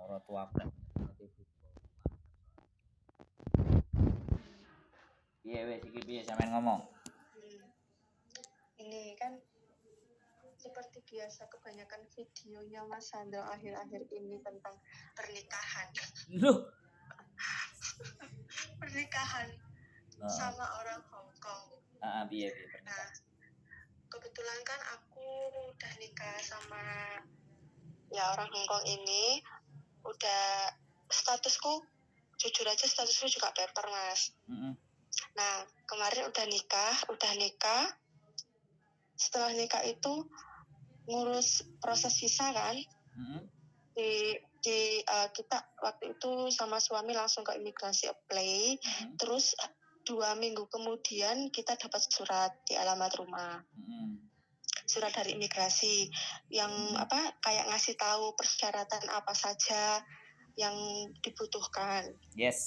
orang tua aku ngerti football. Iya wes iki piye sampean ngomong. Ini kan seperti biasa kebanyakan videonya Mas Sandro akhir-akhir ini tentang pernikahan. Loh, Pernikahan sama orang Hong Kong. Piye Nah, pernikahan. kebetulan kan aku udah nikah sama ya orang Hong Kong ini. Udah statusku, jujur aja statusku juga paper Mas. Nah, kemarin udah nikah. Setelah nikah itu ngurus proses visa kan. Kita waktu itu sama suami langsung ke imigrasi apply. Terus 2 minggu kemudian kita dapat surat di alamat rumah. Surat dari imigrasi yang kayak ngasih tahu persyaratan apa saja yang dibutuhkan. Yes.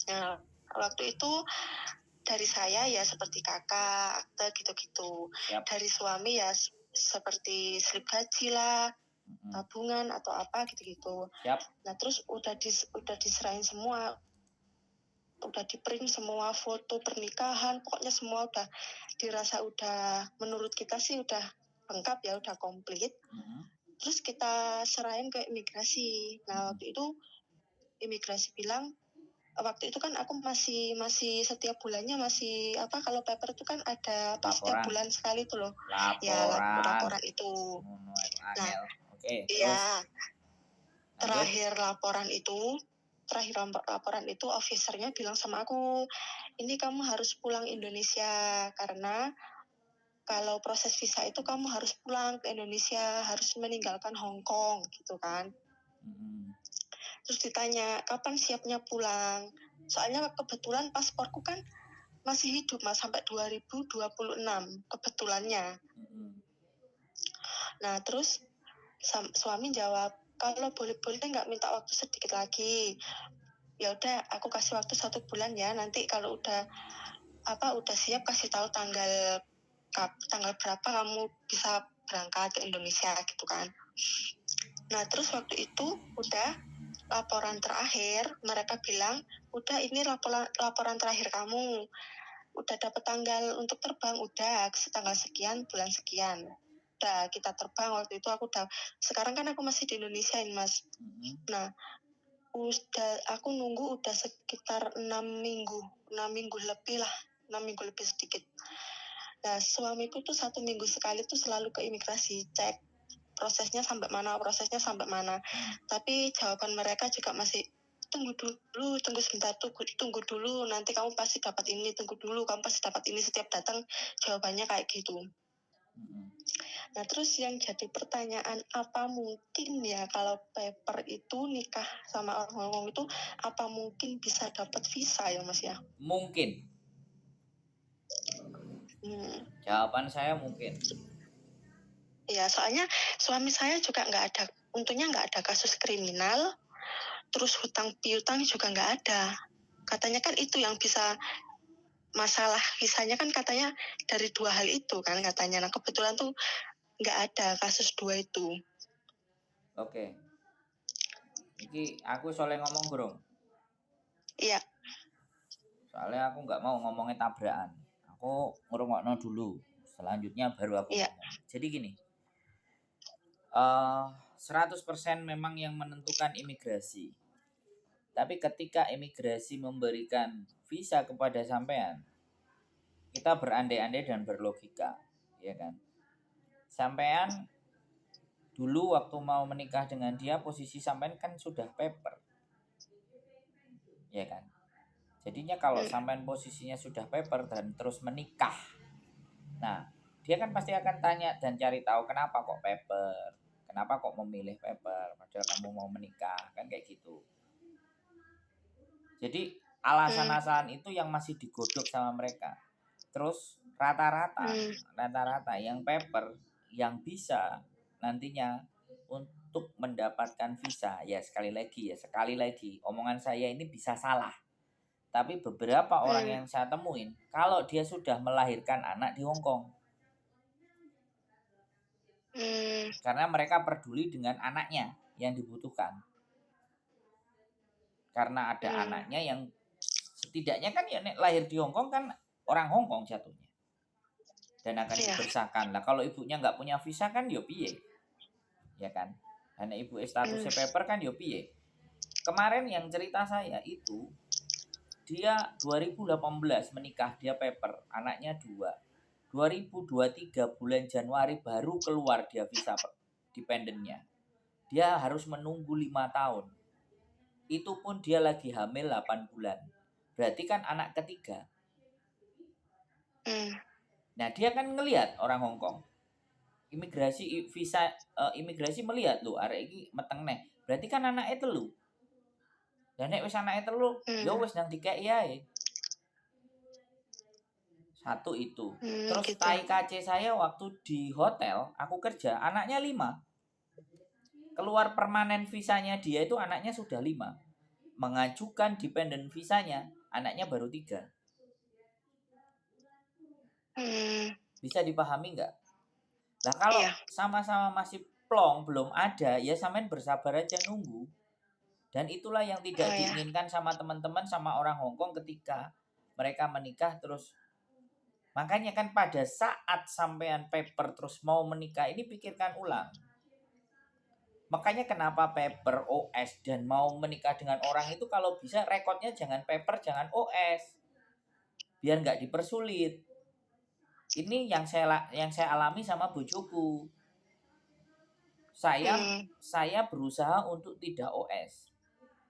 Nah, waktu itu dari saya ya seperti kakak, akte gitu-gitu. Yep. Dari suami ya seperti slip gaji lah, tabungan atau apa gitu-gitu. Yep. Nah, terus udah diserahin semua. Udah di-print semua foto pernikahan, pokoknya semua udah dirasa udah menurut kita sih udah lengkap ya, udah komplit. Terus kita serahin ke imigrasi. Nah, waktu itu imigrasi bilang, waktu itu kan aku masih setiap bulannya masih kalau paper itu kan ada setiap bulan sekali tuh loh. Laporan itu. Nah, iya. Terakhir laporan itu officernya bilang sama aku, ini kamu harus pulang Indonesia karena kalau proses visa itu kamu harus pulang ke Indonesia, harus meninggalkan Hong Kong gitu kan. Terus ditanya, kapan siapnya pulang? Soalnya kebetulan pasporku kan masih hidup Mas sampai 2026 kebetulannya. Nah, terus suami jawab, kalau boleh-boleh nggak minta waktu sedikit lagi. Ya udah, aku kasih waktu 1 bulan ya. Nanti kalau udah siap kasih tahu tanggal berapa kamu bisa berangkat ke Indonesia gitu kan. Nah, terus waktu itu udah laporan terakhir, mereka bilang, udah ini laporan terakhir kamu. Udah dapat tanggal untuk terbang, udah tanggal sekian, bulan sekian. Udah kita terbang waktu itu sekarang kan aku masih di Indonesia ini Mas. Nah, aku nunggu udah sekitar 6 minggu lebih lah, 6 minggu lebih sedikit. Nah, suamiku tuh 1 minggu sekali tuh selalu ke imigrasi, cek prosesnya sampai mana. Tapi jawaban mereka juga masih, tunggu sebentar, tunggu dulu, nanti kamu pasti dapat ini, tunggu dulu, kamu pasti dapat ini, setiap datang jawabannya kayak gitu. Nah, terus yang jadi pertanyaan, apa mungkin ya kalau paper itu nikah sama orang Hong Kong itu, apa mungkin bisa dapat visa ya Mas ya? Mungkin. Jawaban saya mungkin. Ya, soalnya suami saya juga untungnya nggak ada kasus kriminal, terus hutang piutang juga nggak ada. Katanya kan itu yang bisa masalah visanya kan katanya dari 2 hal itu kan katanya. Nah, kebetulan tuh nggak ada kasus 2 itu. Oke. Iki aku soalnya ngomong burung. Iya. Soalnya aku nggak mau ngomongin tabrakan. Aku ngerungokno dulu. Selanjutnya baru aku ngomong. Jadi gini. 100% memang yang menentukan imigrasi. Tapi ketika imigrasi memberikan visa kepada sampean, kita berandai-andai dan berlogika, ya kan? Sampean dulu waktu mau menikah dengan dia, posisi sampean kan sudah paper, ya kan? Jadinya kalau sampean posisinya sudah paper dan terus menikah, nah dia kan pasti akan tanya dan cari tahu kenapa kok paper, kenapa kok memilih paper, padahal kamu mau menikah, kan kayak gitu. Jadi alasan-alasan itu yang masih digodok sama mereka. Terus rata-rata yang paper yang bisa nantinya untuk mendapatkan visa, ya sekali lagi omongan saya ini bisa salah. Tapi beberapa orang yang saya temuin, kalau dia sudah melahirkan anak di Hong Kong, karena mereka peduli dengan anaknya yang dibutuhkan. Karena ada anaknya yang setidaknya kan ya lahir di Hong Kong kan orang Hong Kong jatuhnya. Dan akan dibersahkan. Lah kalau ibunya nggak punya visa kan yo piye? Ya kan? Karena ibu statusnya paper kan yo piye? Kemarin yang cerita saya itu dia 2018 menikah, dia paper, anaknya 2. 2023 bulan Januari baru keluar dia visa dependennya. Dia harus menunggu 5 tahun. Itu pun dia lagi hamil 8 bulan. Berarti kan anak ketiga. Nah, dia kan ngelihat orang Hong Kong. Imigrasi melihat loh, arek iki meteng neh. Berarti kan anaknya telu. Dan nek wis anaknya telu, ya wis nang dikeki ae. Satu itu. Terus gitu. KC saya waktu di hotel, aku kerja, anaknya 5. Keluar permanen visanya dia itu anaknya sudah 5. Mengajukan dependent visanya, anaknya baru 3. Bisa dipahami nggak? Nah kalau sama-sama masih plong, belum ada, ya samain bersabar aja nunggu. Dan itulah yang tidak diinginkan sama teman-teman, sama orang Hong Kong ketika mereka menikah terus. Makanya kan pada saat sampean paper terus mau menikah ini pikirkan ulang. Makanya kenapa paper, OS, dan mau menikah dengan orang itu kalau bisa rekodnya jangan paper, jangan OS. Biar nggak dipersulit. Ini yang saya alami sama bojoku. Saya berusaha untuk tidak OS.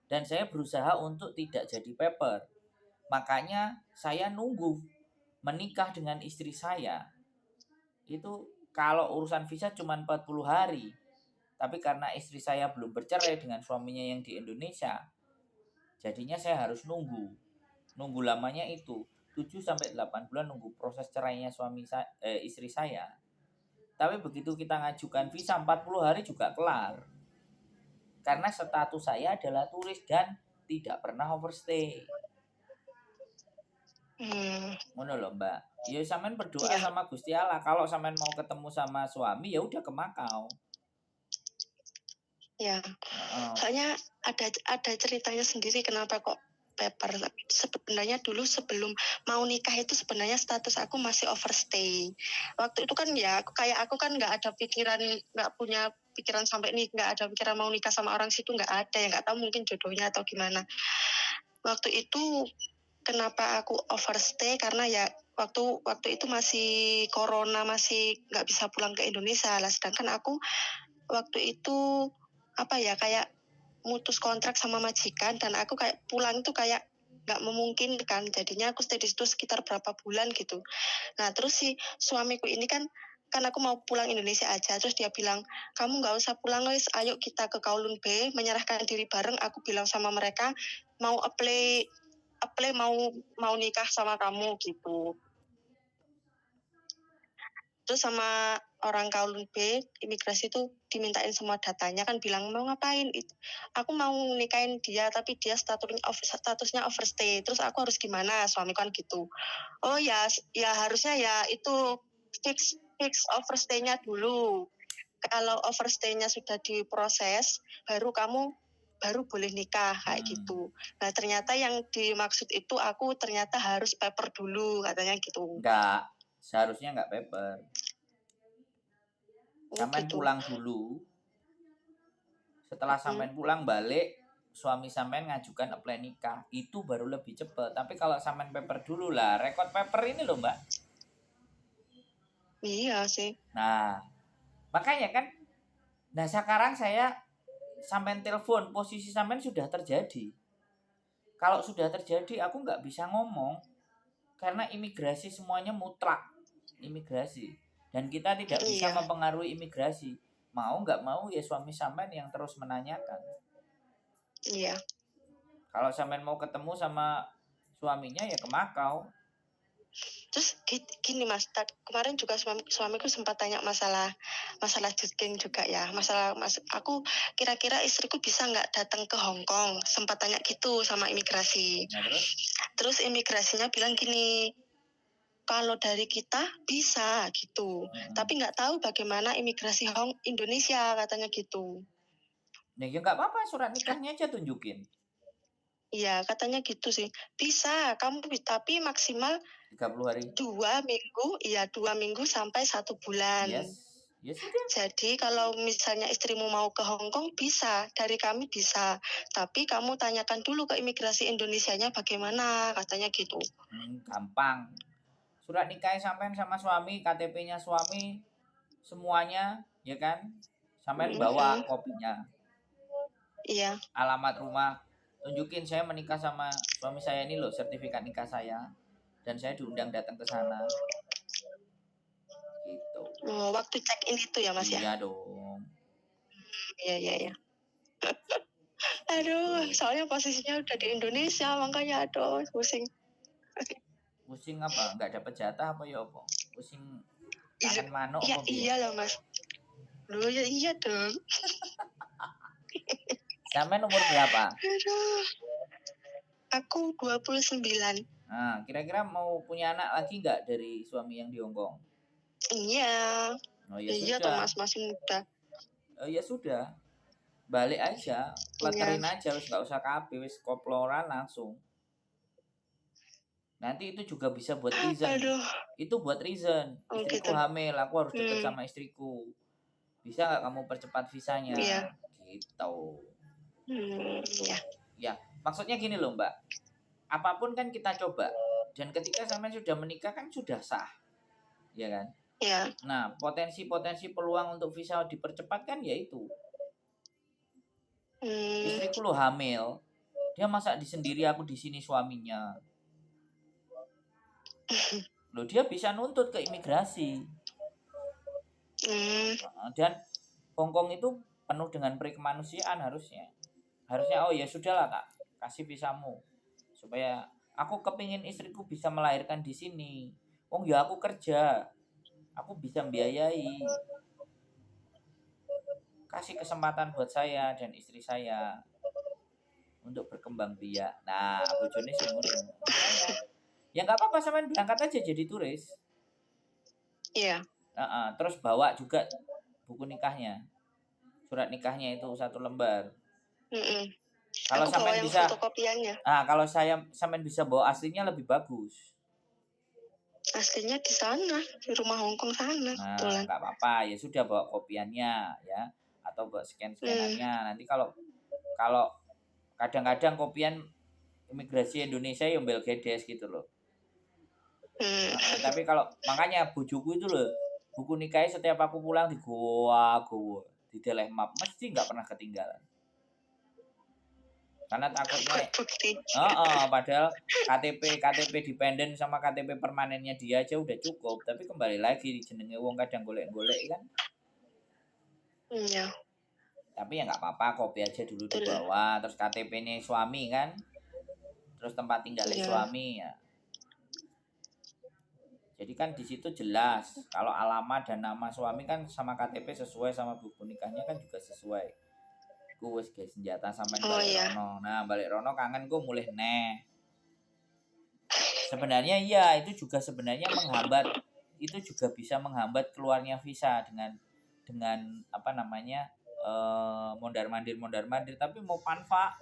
Dan saya berusaha untuk tidak jadi paper. Makanya saya nunggu menikah dengan istri saya. Itu kalau urusan visa cuma 40 hari. Tapi karena istri saya belum bercerai dengan suaminya yang di Indonesia, jadinya saya harus nunggu. Nunggu lamanya itu 7-8 bulan nunggu proses cerainya istri saya. Tapi begitu kita ngajukan visa 40 hari juga kelar. Karena status saya adalah turis dan tidak pernah overstay. Ngono loh Mbak. Ya sampean berdoa sama Gusti Allah. Kalau sampean mau ketemu sama suami ya udah ke Makau. Ya. Soalnya ada ceritanya sendiri kenapa kok paper. Sebenarnya dulu sebelum mau nikah itu sebenarnya status aku masih overstay. Waktu itu kan ya aku kan nggak ada pikiran, nggak punya pikiran sampai nih, nggak ada pikiran mau nikah sama orang situ, nggak ada, ya nggak tahu mungkin jodohnya atau gimana. Waktu itu kenapa aku overstay karena ya waktu itu masih corona, masih nggak bisa pulang ke Indonesia lah. Sedangkan aku waktu itu kayak mutus kontrak sama majikan dan aku kayak pulang itu kayak nggak memungkinkan. Jadinya aku stay di situ sekitar berapa bulan gitu. Nah terus si suamiku ini kan aku mau pulang Indonesia aja, terus dia bilang kamu nggak usah pulang guys, ayo kita ke Kowloon Bay menyerahkan diri bareng. Aku bilang sama mereka mau apply mau nikah sama kamu gitu. Terus sama orang Kowloon Bay, imigrasi itu dimintain semua datanya, kan bilang mau ngapain? Aku mau nikahin dia tapi dia statusnya overstay. Terus aku harus gimana? Suami kan gitu. Oh ya harusnya ya itu fix overstay-nya dulu. Kalau overstay-nya sudah diproses, baru boleh nikah kayak gitu. Nah ternyata yang dimaksud itu aku ternyata harus paper dulu katanya gitu. Enggak, seharusnya enggak paper. Sampean gitu. pulang dulu. Setelah sampean pulang balik, suami sampean ngajukan apply nikah, itu baru lebih cepat. Tapi kalau sampean paper dulu lah, rekod paper ini loh Mbak. Iya sih. Nah, makanya kan, nah sekarang saya sampean telepon, posisi sampean sudah terjadi. Kalau sudah terjadi, aku nggak bisa ngomong karena imigrasi semuanya mutlak imigrasi dan kita tidak bisa mempengaruhi imigrasi. Mau nggak mau ya suami sampean yang terus menanyakan. Iya. Kalau sampean mau ketemu sama suaminya ya ke Makau. Terus gini Mas, kemarin juga suamiku sempat tanya masalah jugging juga ya. Aku kira-kira istriku bisa nggak datang ke Hong Kong? Sempat tanya gitu sama imigrasi. Nah, terus imigrasinya bilang gini, kalau dari kita bisa gitu, tapi nggak tahu bagaimana imigrasi Indonesia katanya gitu. Nah, ya nggak apa-apa, surat nikahnya aja tunjukin. Iya, katanya gitu sih. Bisa, tapi maksimal 30 hari. 2 minggu, 2 minggu sampai 1 bulan. Yes. Ya sudah. Jadi kalau misalnya istrimu mau ke Hong Kong bisa, dari kami bisa. Tapi kamu tanyakan dulu ke imigrasi Indonesianya bagaimana, katanya gitu. Gampang. Surat nikah sampean sama suami, KTP-nya suami, semuanya, ya kan? Sampean bawa kopinya. Iya. Alamat rumah, tunjukin saya menikah sama suami saya ini loh, sertifikat nikah saya, dan saya diundang datang ke sana. Gitu. Oh, waktu check in itu ya, Mas ya? Iya dong. Iya. Aduh, soalnya posisinya udah di Indonesia, makanya aduh, pusing. Pusing apa? Nggak dapat jatah apa ya apa? Pusing Iya, makan manuk ya apa piye? iyalah, Mas. Loh, ya iya dong. Sampean umur berapa? Aduh. Aku 29. Nah, kira-kira mau punya anak lagi nggak dari suami yang di Hongkong? Iya. Oh ya Iya toh, sudah. Mas, masih muda. Oh ya sudah. Balik aja, pleterin Iya. aja, wis nggak usah KB, wis koploran langsung. Nanti itu juga bisa buat reason. Aduh. Itu buat reason. Oh, Istriku gitu. hamil, aku harus deket sama istriku. Bisa nggak kamu percepat visanya? Iya. Gitu. Iya. Ya, maksudnya gini loh Mbak. Apapun kan kita coba. Dan ketika sampai sudah menikah kan sudah sah. Ya kan? Iya. Nah, potensi-potensi peluang untuk visa dipercepat kan ya itu. Istriku lo hamil, dia masak di sendiri, aku di sini suaminya. Loh dia bisa nuntut ke imigrasi. Dan Hongkong itu penuh dengan peri kemanusiaan harusnya. Harusnya oh ya sudahlah Kak, kasih visamu. Supaya aku kepingin istriku bisa melahirkan di sini. Oh ya aku kerja. Aku bisa membiayai. Kasih kesempatan buat saya dan istri saya untuk berkembang biak. Nah, bojone sing ngono. Ya nggak apa-apa sampean berangkat aja jadi turis. Iya. Terus bawa juga buku nikahnya. Surat nikahnya itu 1 lembar. Kalau Aku bawa sampean yang bisa fotokopiannya. kalau sampean bisa bawa aslinya lebih bagus. Aslinya di sana, di rumah Hongkong sana. Nah, nggak apa-apa, ya sudah bawa kopiannya ya atau bawa scan-scanannya. Nanti kalau kadang-kadang kopian imigrasi Indonesia yang Belgedes gitu loh. Tapi kalau makanya bujuku itu loh, buku nikahnya setiap aku pulang di goa di deleh map mesti nggak pernah ketinggalan. Karena takutnya padahal KTP dependen sama KTP permanennya dia aja udah cukup, tapi kembali lagi jenenge wong kadang golek-golek kan. Iya. Tapi ya nggak apa-apa, kopi aja dulu dibawa, terus KTP-nya suami kan, terus tempat tinggalnya suami ya. Jadi kan di situ jelas kalau alamat dan nama suami kan sama KTP sesuai, sama buku nikahnya kan juga sesuai. Ku wis ge senjata sampai balik rono. Nah, balik rono kangen ku mulih neh. Sebenarnya iya, itu juga sebenarnya juga bisa menghambat keluarnya visa dengan apa namanya? Mondar-mandir tapi mau panfa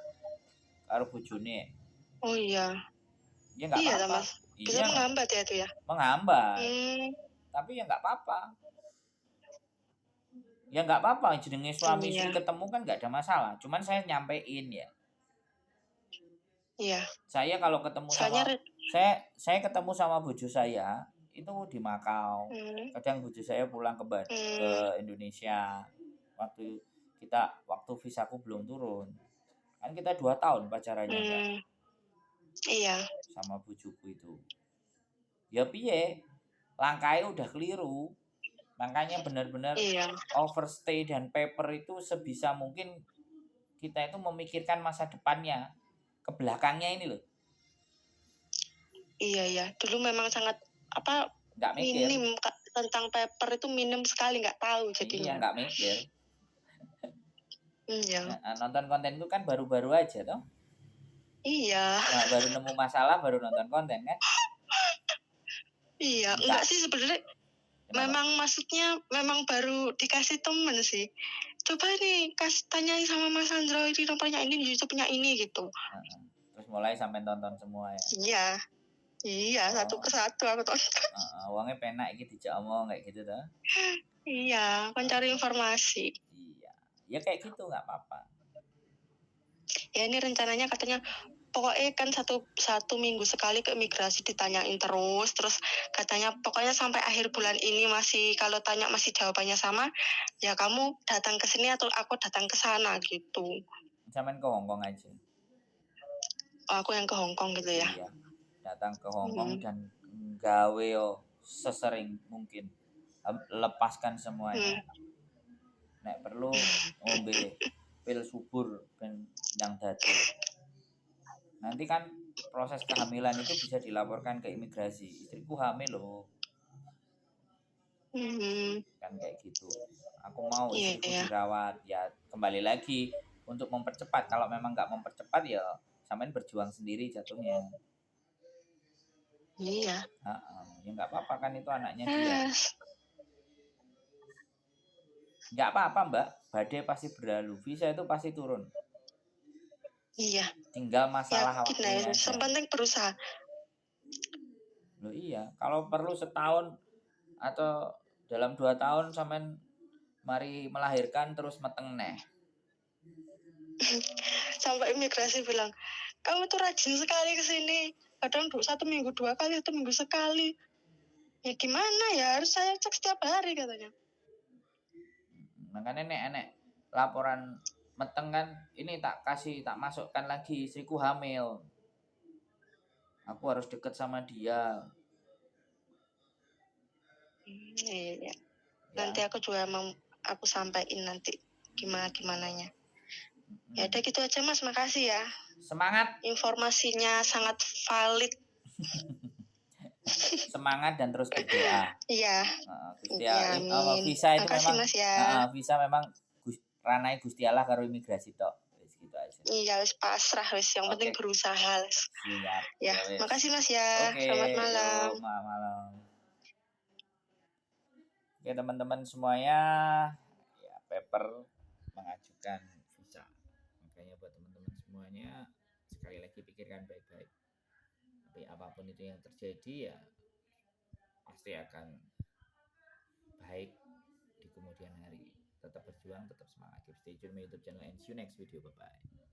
karo bojone. Oh iya. Ya enggak apa-apa. Mas. Bisa menghambat ya itu ya? Menghambat. Tapi ya enggak apa-apa. Ya nggak apa-apa, jenenge suami istri ketemu kan nggak ada masalah. Cuman saya nyampein ya. Iya. Saya kalau ketemu sama saya ketemu sama bojo saya itu di Makau. Kadang bojo saya pulang ke Indonesia waktu visaku belum turun. Kan kita 2 tahun pacarannya Mbak. Iya. Sama bojoku itu. Ya piye? Langkahnya udah keliru. Makanya benar-benar overstay dan paper itu sebisa mungkin kita itu memikirkan masa depannya ke belakangnya ini loh. Iya. Dulu memang sangat nggak mikir. Minim tentang paper itu minim sekali, nggak tahu jadinya. Iya, nggak mikir. Iya. Nonton konten itu kan baru-baru aja toh. Iya. Nah, baru nemu masalah baru nonton konten kan. Iya, enggak sih sebenarnya. Memang maksudnya memang baru dikasih temen sih. Coba nih tanyain sama Mas Andro ini nomornya ini, YouTube-nya ini gitu. mulai sampai tonton semua ya. Iya. Iya, satu Oh, persatu aku tonton. wongnya penak iki dijak omong kayak gitu tuh. Iya, kan cari informasi. Iya, ya kayak gitu nggak apa-apa. Ya ini rencananya katanya pokoknya kan satu minggu sekali ke imigrasi ditanyain terus katanya pokoknya sampai akhir bulan ini masih kalau tanya masih jawabannya sama, ya kamu datang ke sini atau aku datang ke sana gitu. Sampean ke Hongkong aja. Oh, aku yang ke Hongkong gitu ya. Iya, datang ke Hongkong Hmm. dan gawe yo sesering mungkin. Lepaskan semuanya. Hmm. Nek perlu ngombe pil subur ben ndang dadu. Nanti kan proses kehamilan itu bisa dilaporkan ke imigrasi. Istriku hamil loh, Hmm. kan kayak gitu. Aku mau Iya istriku ya. dirawat, ya kembali lagi untuk mempercepat. Kalau memang nggak mempercepat ya sampean berjuang sendiri jatuhnya. Iya. Ya nggak apa-apa kan itu anaknya dia. Yes. Nggak apa-apa mbak, badai pasti berlalu, visa itu pasti turun. Iya. Tinggal masalah Yakin lah waktunya ya. aja. Yang penting berusaha. Loh iya, kalau perlu setahun atau dalam 2 tahun sampean mari melahirkan terus meteng neh. Sampai imigrasi bilang, kamu tuh rajin sekali ke sini. Kadang 1 minggu 2 kali, 1 minggu sekali. Ya gimana ya, harus saya cek setiap hari katanya. Makanya nek laporan meteng kan ini tak masukkan lagi istriku hamil. Aku harus deket sama dia. Iya. Ya. Nanti aku juga mau aku sampaikan nanti gimananya. Ya udah gitu aja Mas, makasih ya. Semangat. Informasinya sangat valid. Semangat dan terus berdoa. Iya. Gusti Amin. visa itu Makasih memang Mas ya. visa memang ranai Gusti Allah karo imigrasi tok. Wis gitu aja. Iya, wis pasrah wis, yang penting berusaha. Siap. Ya, makasih Mas ya. Oke, Selamat malam. malam. Oke, teman-teman semuanya, ya paper mengajukan visa. Makanya buat teman-teman semuanya sekali lagi pikirkan baik-baik. Tapi apapun itu yang terjadi ya pasti akan baik di kemudian hari. Tetap berjuang, tetap semangat. Keep stay tune my YouTube channel and see you next video. Bye bye.